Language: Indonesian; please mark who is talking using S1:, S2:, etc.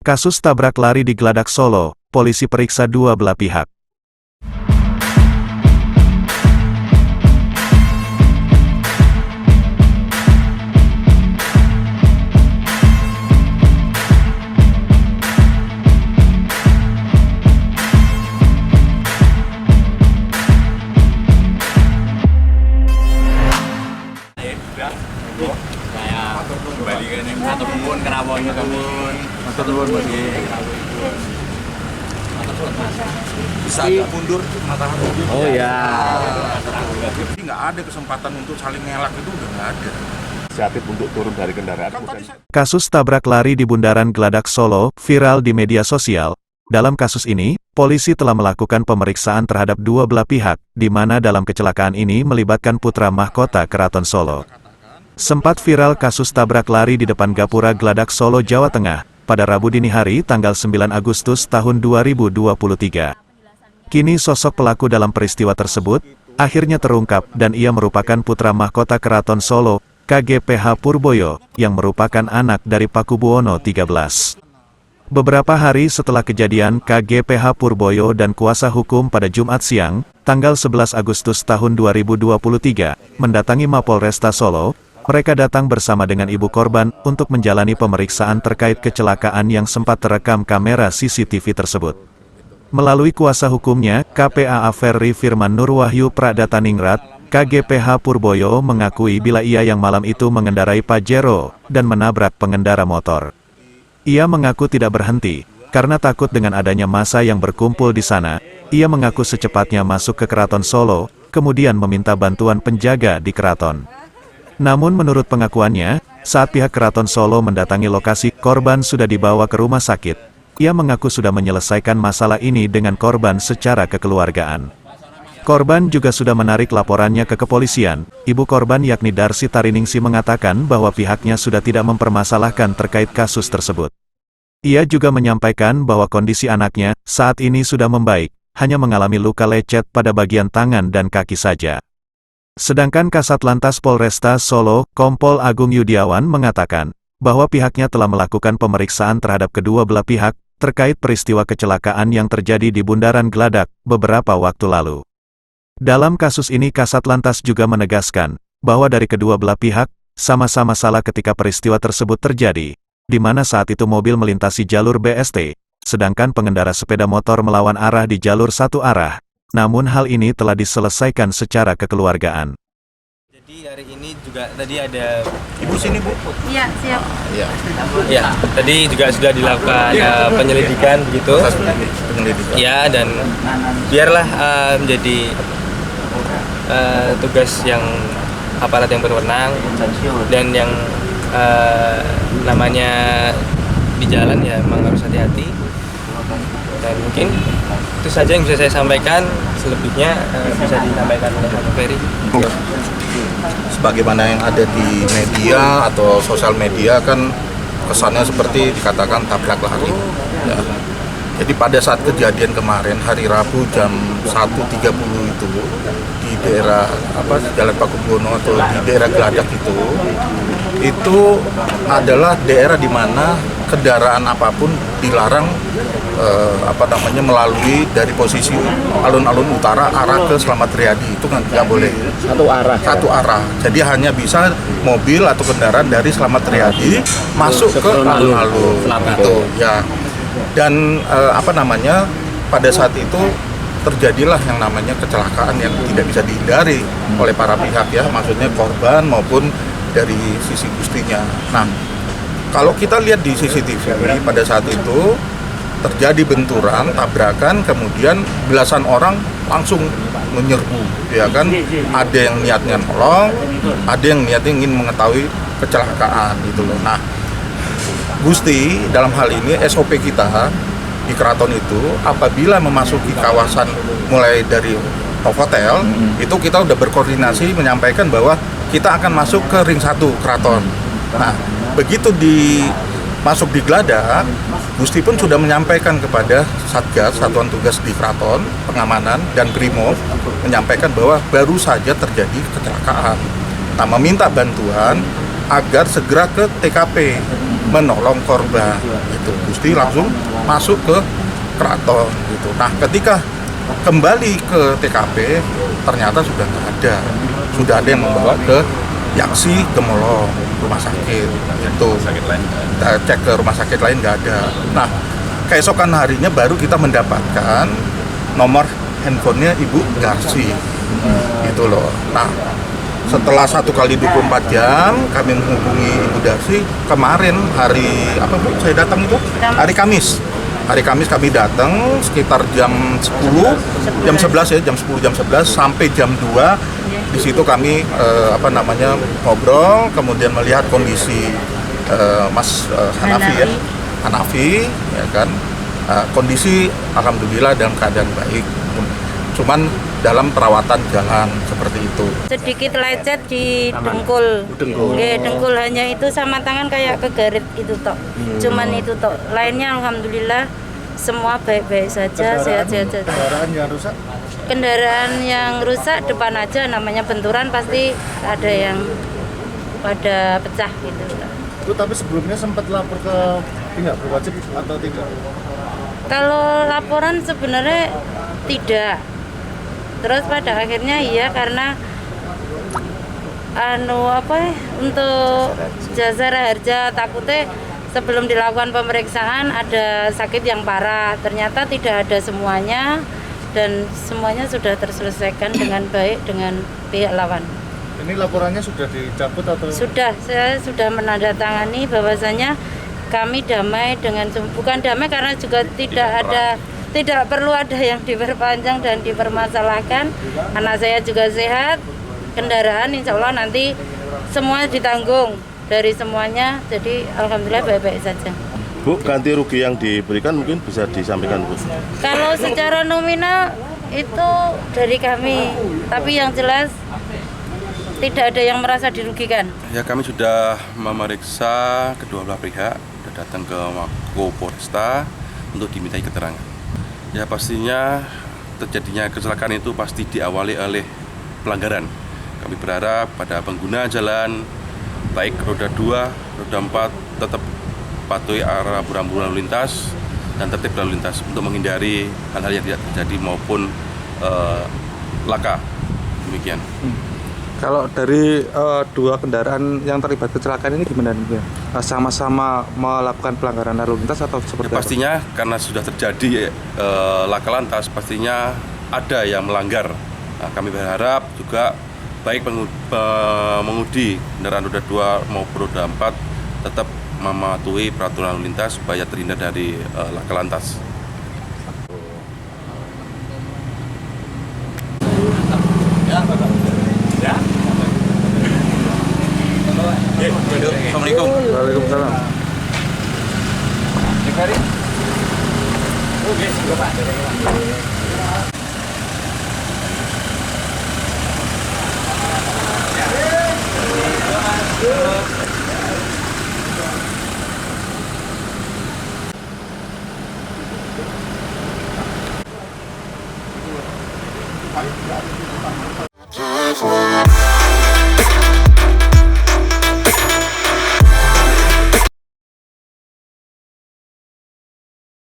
S1: Kasus tabrak lari di Gladak Solo, polisi periksa dua belah pihak.
S2: Bisa mundur matahari.
S3: Oh ya.
S2: Jadi nggak ada kesempatan untuk saling ngelak, itu udah nggak ada.
S3: Inisiatif untuk turun dari kendaraan.
S1: Kasus tabrak lari di Bundaran Gladak Solo viral di media sosial. Dalam kasus ini, polisi telah melakukan pemeriksaan terhadap dua belah pihak, di mana dalam kecelakaan ini melibatkan putra mahkota Keraton Solo. Sempat viral kasus tabrak lari di depan Gapura Gladak Solo, Jawa Tengah, pada Rabu dini hari tanggal 9 Agustus tahun 2023. Kini sosok pelaku dalam peristiwa tersebut, akhirnya terungkap dan ia merupakan putra mahkota Keraton Solo, KGPH Purboyo, yang merupakan anak dari Pakubuwono XIII. Beberapa hari setelah kejadian, KGPH Purboyo dan kuasa hukum pada Jumat siang, tanggal 11 Agustus tahun 2023, mendatangi Mapolresta Solo. Mereka datang bersama dengan ibu korban untuk menjalani pemeriksaan terkait kecelakaan yang sempat terekam kamera CCTV tersebut. Melalui kuasa hukumnya, KPAA Ferry Firman Nurwahyu Pradataningrat, KGPH Purboyo mengakui bila ia yang malam itu mengendarai Pajero dan menabrak pengendara motor. Ia mengaku tidak berhenti, karena takut dengan adanya massa yang berkumpul di sana. Ia mengaku secepatnya masuk ke Keraton Solo, kemudian meminta bantuan penjaga di keraton. Namun menurut pengakuannya, saat pihak Keraton Solo mendatangi lokasi, korban sudah dibawa ke rumah sakit. Ia mengaku sudah menyelesaikan masalah ini dengan korban secara kekeluargaan. Korban juga sudah menarik laporannya ke kepolisian. Ibu korban yakni Darsi Tariningsi mengatakan bahwa pihaknya sudah tidak mempermasalahkan terkait kasus tersebut. Ia juga menyampaikan bahwa kondisi anaknya saat ini sudah membaik, hanya mengalami luka lecet pada bagian tangan dan kaki saja. Sedangkan Kasat Lantas Polresta Solo, Kompol Agung Yudiawan mengatakan bahwa pihaknya telah melakukan pemeriksaan terhadap kedua belah pihak terkait peristiwa kecelakaan yang terjadi di Bundaran Gladak beberapa waktu lalu. Dalam kasus ini Kasat Lantas juga menegaskan bahwa dari kedua belah pihak sama-sama salah ketika peristiwa tersebut terjadi, di mana saat itu mobil melintasi jalur BST, sedangkan pengendara sepeda motor melawan arah di jalur satu arah. Namun hal ini telah diselesaikan secara kekeluargaan.
S4: Jadi hari ini juga tadi ada
S2: Ibu sini, Bu.
S5: Iya, siap.
S2: Iya.
S4: ya tadi juga sudah dilakukan penyelidikan begitu.
S2: Penyelidikan.
S4: Ya, dan biarlah menjadi tugas yang aparat yang berwenang dan yang namanya di jalan ya memang harus hati-hati. Dan mungkin itu saja yang bisa saya sampaikan, selebihnya bisa disampaikan oleh Pak Ferry.
S2: Sebagaimana yang ada di media atau sosial media kan kesannya seperti dikatakan tabrak lari. Ya. Jadi pada saat kejadian kemarin hari Rabu jam 1.30 itu di daerah Jalan Pakubuwono atau di daerah Gladak itu adalah daerah di mana kendaraan apapun dilarang melalui dari posisi alun-alun utara arah ke Slamet Riyadi, itu kan nggak boleh satu arah. Jadi hanya bisa mobil atau kendaraan dari Slamet Riyadi masuk ke alun-alun itu ya. Dan pada saat itu terjadilah yang namanya kecelakaan yang tidak bisa dihindari oleh para pihak ya, maksudnya korban maupun dari sisi Gustinya. Nah, kalau kita lihat di CCTV pada saat itu terjadi benturan, tabrakan, kemudian belasan orang langsung menyerbu, ya kan? Ada yang niatnya nolong, ada yang niatnya ingin mengetahui kecelakaan gitu loh. Nah, Gusti dalam hal ini SOP kita di keraton itu apabila memasuki kawasan mulai dari hotel itu kita udah berkoordinasi menyampaikan bahwa kita akan masuk ke ring 1 keraton. Nah, begitu masuk di Gladak, Gusti pun sudah menyampaikan kepada Satgas, Satuan Tugas di Keraton, Pengamanan, dan Brimob, menyampaikan bahwa baru saja terjadi kecelakaan. Nah, meminta bantuan agar segera ke TKP menolong korban itu. Gusti langsung masuk ke keraton gitu. Nah, ketika kembali ke TKP ternyata sudah nggak ada, sudah ada yang membawa ke Yaksi Gemolong rumah sakit itu. Kita cek ke rumah sakit lain nggak ada. Nah, keesokan harinya baru kita mendapatkan nomor handphonenya Ibu Garsi gitu loh. Nah, setelah 1 kali 24 jam kami menghubungi Ibu Darsi. Kemarin hari apa Bu? Saya datang itu hari Kamis. Hari Kamis kami datang sekitar jam 10, jam 11 ya, jam 10 jam 11 sampai jam 2. Di situ kami ngobrol, kemudian melihat kondisi Mas Hanafi ya. Hanafi ya kan. Kondisi alhamdulillah dalam keadaan baik. Cuman dalam perawatan jalan seperti itu.
S5: Sedikit lecet di dengkul. Dengkul hanya itu sama tangan kayak kegarit itu tok. Cuman itu tok. Lainnya alhamdulillah semua baik-baik saja, sehat-sehat saja.
S6: Kendaraan yang rusak?
S5: Kendaraan yang rusak depan aja, namanya benturan pasti ada yang pada pecah gitu.
S6: Itu tapi sebelumnya sempat lapor ke pihak berwajib atau tidak?
S5: Kalau laporan sebenarnya tidak. Terus pada akhirnya iya karena untuk jasara harja takutnya sebelum dilakukan pemeriksaan ada sakit yang parah. Ternyata tidak ada semuanya dan semuanya sudah terselesaikan dengan baik dengan pihak lawan.
S6: Ini laporannya sudah dicabut atau?
S5: Sudah, saya sudah menandatangani bahwasanya kami damai dengan, bukan damai karena juga tidak perlu ada yang diperpanjang dan dipermasalahkan. Anak saya juga sehat, kendaraan insya Allah nanti semua ditanggung dari semuanya, jadi alhamdulillah baik-baik saja.
S3: Bu, ganti rugi yang diberikan mungkin bisa disampaikan Bu.
S5: Kalau secara nominal itu dari kami, tapi yang jelas tidak ada yang merasa dirugikan.
S7: Ya, kami sudah memeriksa kedua belah pihak, sudah datang ke Mako Polresta untuk dimintai keterangan. Ya, pastinya terjadinya kecelakaan itu pasti diawali oleh pelanggaran. Kami berharap pada pengguna jalan baik roda 2, roda 4 tetap patuhi arah rambu lalu lintas dan tertib lalu lintas untuk menghindari hal-hal yang tidak terjadi maupun laka. Demikian.
S8: Kalau dari dua kendaraan yang terlibat kecelakaan ini gimana nih? Sama-sama melakukan pelanggaran lalu lintas atau seperti apa?
S7: Pastinya karena sudah terjadi laka lantas, pastinya ada yang melanggar. Nah, kami berharap juga baik pengemudi kendaraan roda 2 maupun roda 4 tetap mematuhi peraturan lalu lintas supaya terhindar dari laka lantas.
S2: Assalamualaikum.
S8: Waalaikumsalam.
S9: Just